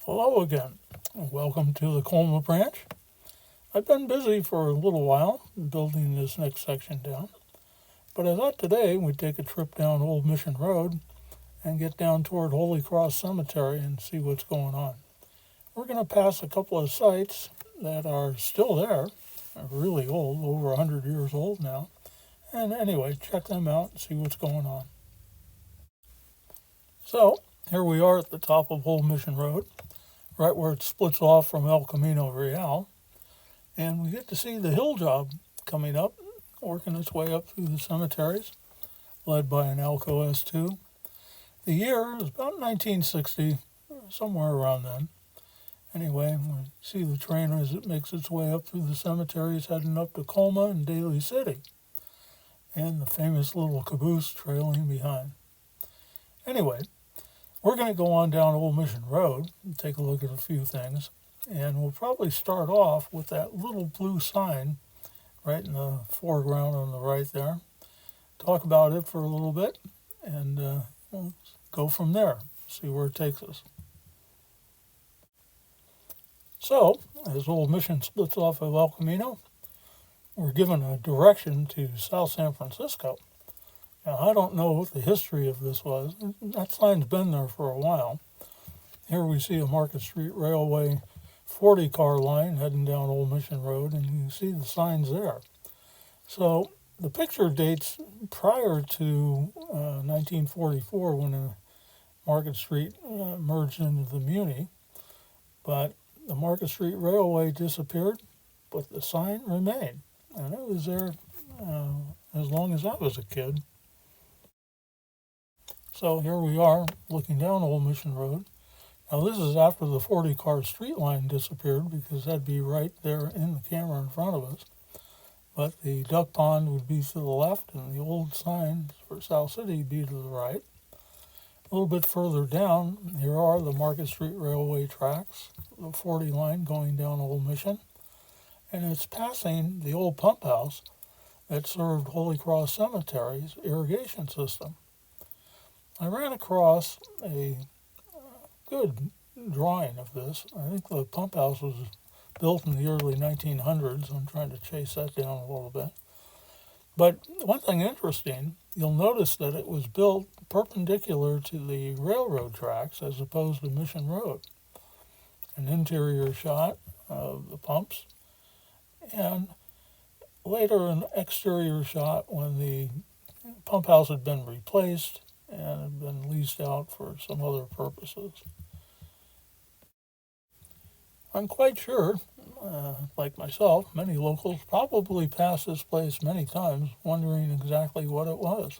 Hello again. Welcome to the Colma Branch. I've been busy for a little while building this next section down, but I thought today we'd take a trip down Old Mission Road and get down toward Holy Cross Cemetery and see what's going on. We're going to pass a couple of sites that are still there, are really old, over 100 years old now, and anyway, check them out and see what's going on. So, here we are at the top of Old Mission Road, right where it splits off from El Camino Real, and we get to see the hill job coming up, working its way up through the cemeteries, led by an ALCO S2. The year is about 1960, somewhere around then. Anyway, we see the train as it makes its way up through the cemeteries, heading up to Colma and Daly City, and the famous little caboose trailing behind. Anyway, we're going to go on down Old Mission Road and take a look at a few things. And we'll probably start off with that little blue sign right in the foreground on the right there. Talk about it for a little bit and we'll go from there, see where it takes us. So, as Old Mission splits off of El Camino, we're given a direction to South San Francisco. Now, I don't know what the history of this was. That sign's been there for a while. Here we see a Market Street Railway 40-car line heading down Old Mission Road, and you can see the signs there. So the picture dates prior to 1944 when Market Street merged into the Muni, but the Market Street Railway disappeared, but the sign remained, and it was there as long as I was a kid. So here we are, looking down Old Mission Road. Now this is after the 40-car street line disappeared, because that'd be right there in the camera in front of us. But the duck pond would be to the left, and the old sign for South City would be to the right. A little bit further down, here are the Market Street Railway tracks, the 40 line going down Old Mission. And it's passing the old pump house that served Holy Cross Cemetery's irrigation system. I ran across a good drawing of this. I think the pump house was built in the early 1900s. I'm trying to chase that down a little bit. But one thing interesting, you'll notice that it was built perpendicular to the railroad tracks as opposed to Mission Road. An interior shot of the pumps, and later an exterior shot when the pump house had been replaced and had been leased out for some other purposes. I'm quite sure, like myself, many locals probably passed this place many times, wondering exactly what it was.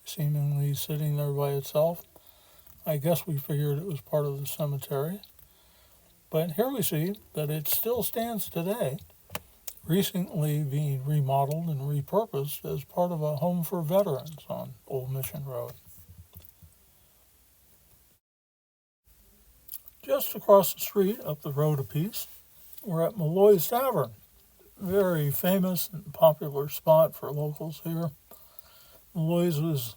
Seemingly sitting there by itself. I guess we figured it was part of the cemetery. But here we see that it still stands today, recently being remodeled and repurposed as part of a home for veterans on Old Mission Road. Just across the street, up the road a piece, we're at Malloy's Tavern, very famous and popular spot for locals here. Malloy's was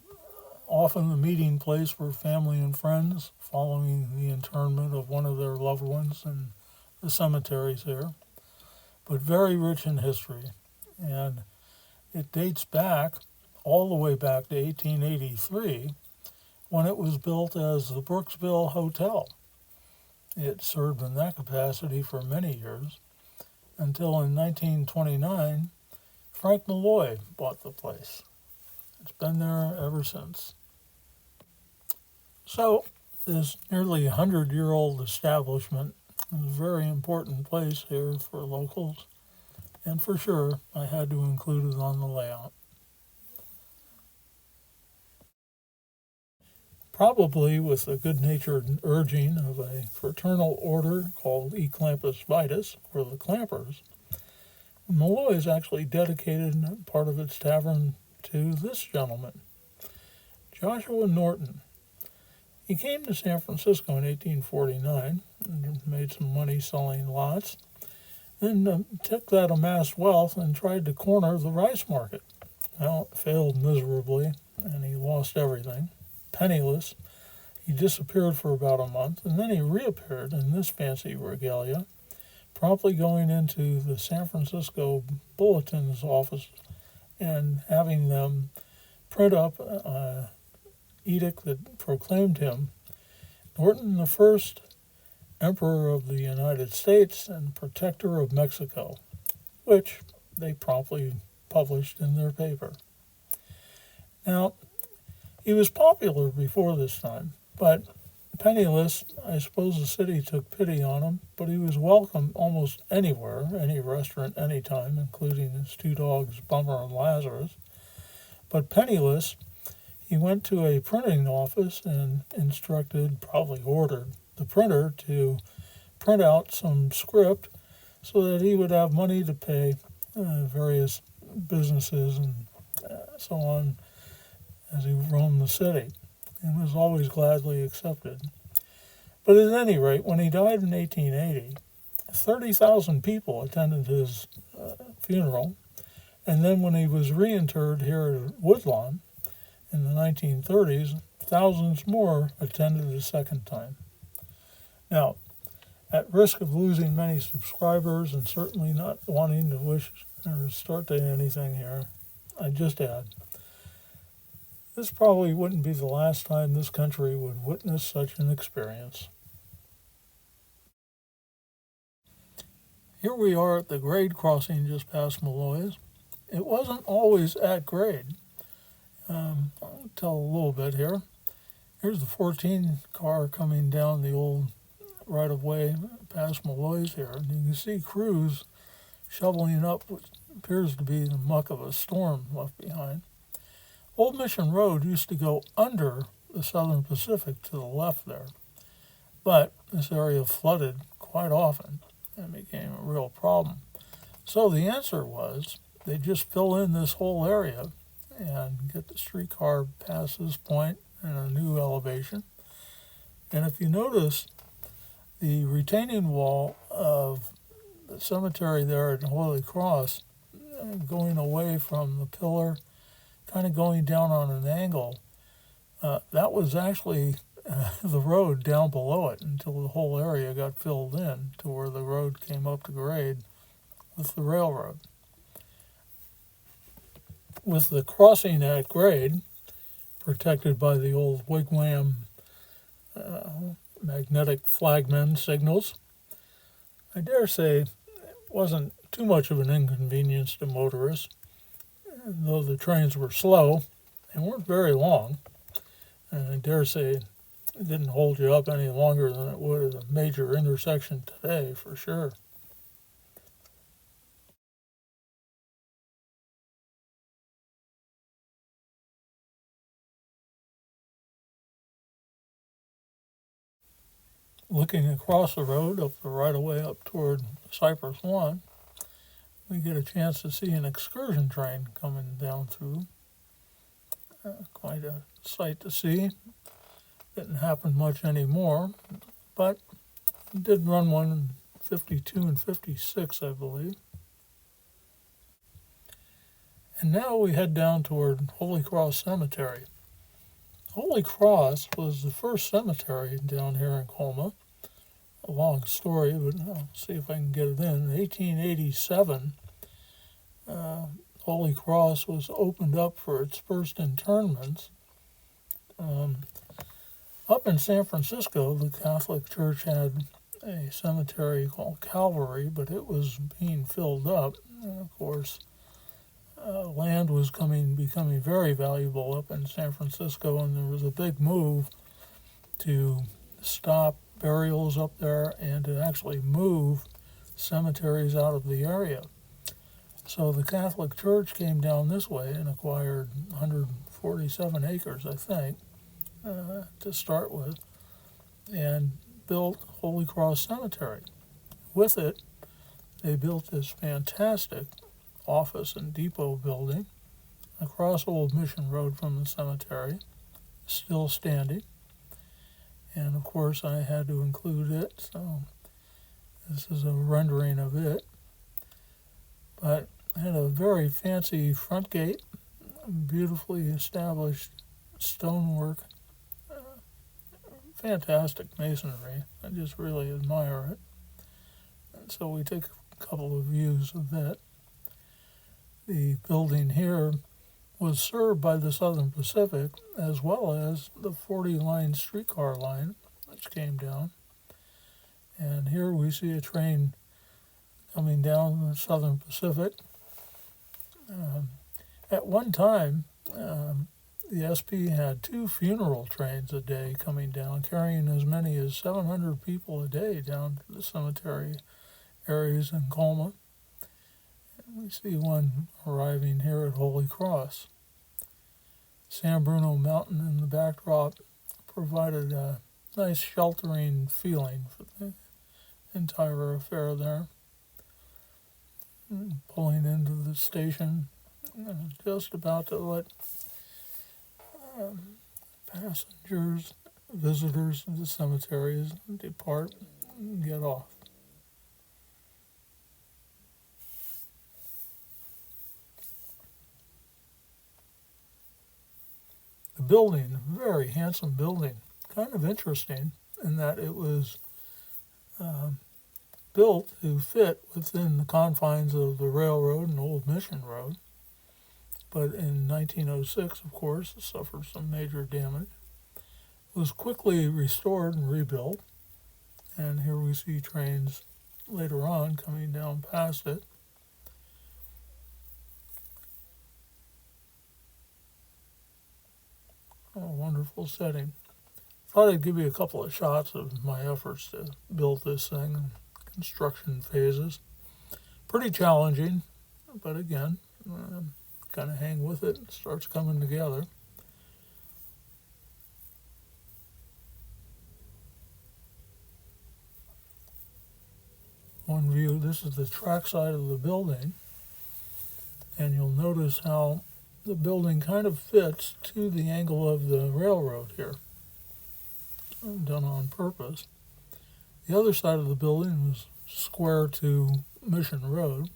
often the meeting place for family and friends following the internment of one of their loved ones in the cemeteries here, but very rich in history, and it dates back all the way back to 1883 when it was built as the Brooksville Hotel. It served in that capacity for many years until in 1929 Frank Malloy bought the place. It's been there ever since. So this nearly 100-year-old establishment is a very important place here for locals, and for sure I had to include it on the layout. Probably with the good-natured urging of a fraternal order called E. Clampus Vitus, or the Clampers, Molloy has actually dedicated part of its tavern to this gentleman, Joshua Norton. He came to San Francisco in 1849 and made some money selling lots, then took that amassed wealth and tried to corner the rice market. Well, it failed miserably, and he lost everything. Penniless, he He disappeared for about a month, and then he reappeared in this fancy regalia, promptly going into the San Francisco Bulletin's office and having them print up an edict that proclaimed him Norton the First, Emperor of the United States and Protector of Mexico, which they promptly published in their paper. Now, he was popular before this time, but penniless. I suppose the city took pity on him, but he was welcome almost anywhere, any restaurant, anytime, including his two dogs, Bummer and Lazarus. But penniless, he went to a printing office and probably ordered, the printer to print out some script so that he would have money to pay various businesses and so on as he roamed the city, and was always gladly accepted. But at any rate, when he died in 1880, 30,000 people attended his funeral, and then when he was reinterred here at Woodlawn in the 1930s, thousands more attended a second time. Now, at risk of losing many subscribers and certainly not wanting to wish or start to anything here, I just add, this probably wouldn't be the last time this country would witness such an experience. Here we are at the grade crossing just past Malloy's. It wasn't always at grade. I'll tell a little bit here. Here's the 14 car coming down the old right-of-way past Molloy's here. And you can see crews shoveling up what appears to be the muck of a storm left behind. Old Mission Road used to go under the Southern Pacific to the left there, but this area flooded quite often and became a real problem. So the answer was they just fill in this whole area and get the streetcar past this point in a new elevation. And if you notice, the retaining wall of the cemetery there at Holy Cross, going away from the pillar, kind of going down on an angle, that was actually the road down below it until the whole area got filled in to where the road came up to grade with the railroad. With the crossing at grade, protected by the old wigwam magnetic flagman signals, I dare say it wasn't too much of an inconvenience to motorists. Though the trains were slow, they weren't very long, and I dare say it didn't hold you up any longer than it would at a major intersection today, for sure. Looking across the road up the right-of-way up toward Cypress One, we get a chance to see an excursion train coming down through. Quite a sight to see. Didn't happen much anymore, but it did run one in 52 and 56, I believe. And now we head down toward Holy Cross Cemetery. Holy Cross was the first cemetery down here in Colma. A long story, but I'll see if I can get it in. In 1887, Holy Cross was opened up for its first internments. Up in San Francisco, the Catholic Church had a cemetery called Calvary, but it was being filled up. And of course, land was becoming very valuable up in San Francisco, and there was a big move to stop burials up there and to actually move cemeteries out of the area. So the Catholic Church came down this way and acquired 147 acres, I think, to start with, and built Holy Cross Cemetery. With it, they built this fantastic office and depot building across Old Mission Road from the cemetery, still standing. And of course I had to include it, so this is a rendering of it. But it had a very fancy front gate, beautifully established stonework, fantastic masonry. I just really admire it. And so we take a couple of views of that. The building here was served by the Southern Pacific as well as the 40-line streetcar line, which came down. And here we see a train coming down the Southern Pacific. At one time, the SP had 2 funeral trains a day coming down, carrying as many as 700 people a day down to the cemetery areas in Colma. And we see one arriving here at Holy Cross. San Bruno Mountain in the backdrop provided a nice sheltering feeling for the entire affair there. Pulling into the station, just about to let passengers, visitors to the cemeteries depart and get off. The building, a very handsome building, kind of interesting in that it was built to fit within the confines of the railroad and Old Mission Road. But in 1906, of course, it suffered some major damage. It was quickly restored and rebuilt, and here we see trains later on coming down past it. Oh, wonderful setting. Thought I'd give you a couple of shots of my efforts to build this thing and construction phases. Pretty challenging, but again, kind of hang with it. It starts coming together. One view, this is the track side of the building, and you'll notice how the building kind of fits to the angle of the railroad here, done on purpose. The other side of the building was square to Mission Road.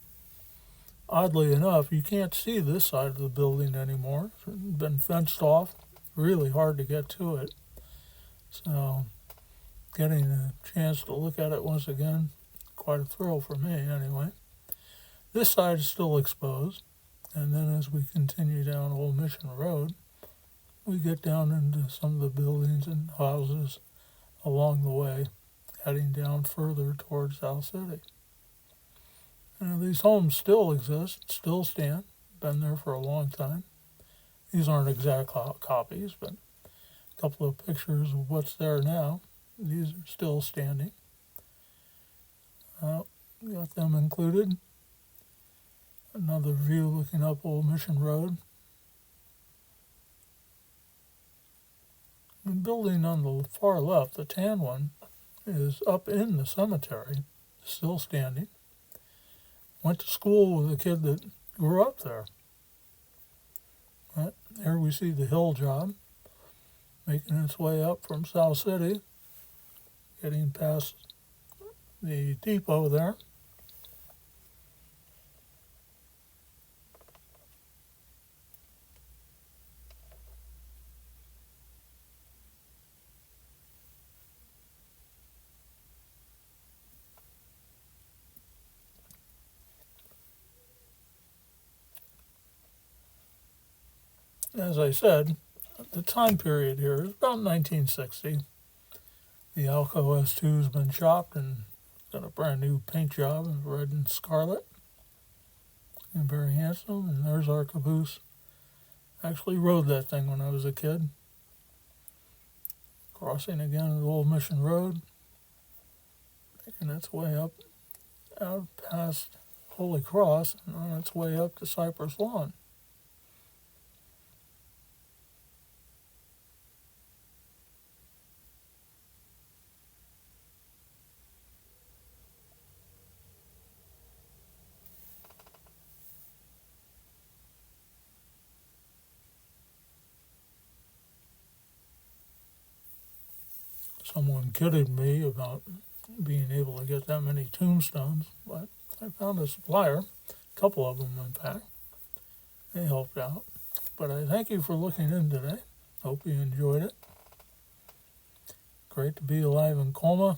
Oddly enough, you can't see this side of the building anymore. It's been fenced off, really hard to get to it. So getting a chance to look at it once again, quite a thrill for me anyway. This side is still exposed, and then as we continue down Old Mission Road, we get down into some of the buildings and houses along the way, heading down further towards South City. And these homes still exist, still stand, been there for a long time. These aren't exact copies, but a couple of pictures of what's there now. These are still standing. Got them included. Another view looking up Old Mission Road. The building on the far left, the tan one, is up in the cemetery, still standing. Went to school with a kid that grew up there. Right. Here we see the hill job making its way up from South City, getting past the depot there. As I said, the time period here is about 1960. The ALCO S2 has been shopped and got a brand new paint job in red and scarlet. And very handsome. And there's our caboose. I actually rode that thing when I was a kid. Crossing again the Old Mission Road. Making its way up out past Holy Cross and on its way up to Cypress Lawn. Someone kidded me about being able to get that many tombstones, but I found a supplier, a couple of them in fact. They helped out. But I thank you for looking in today. Hope you enjoyed it. great to be alive in Colma.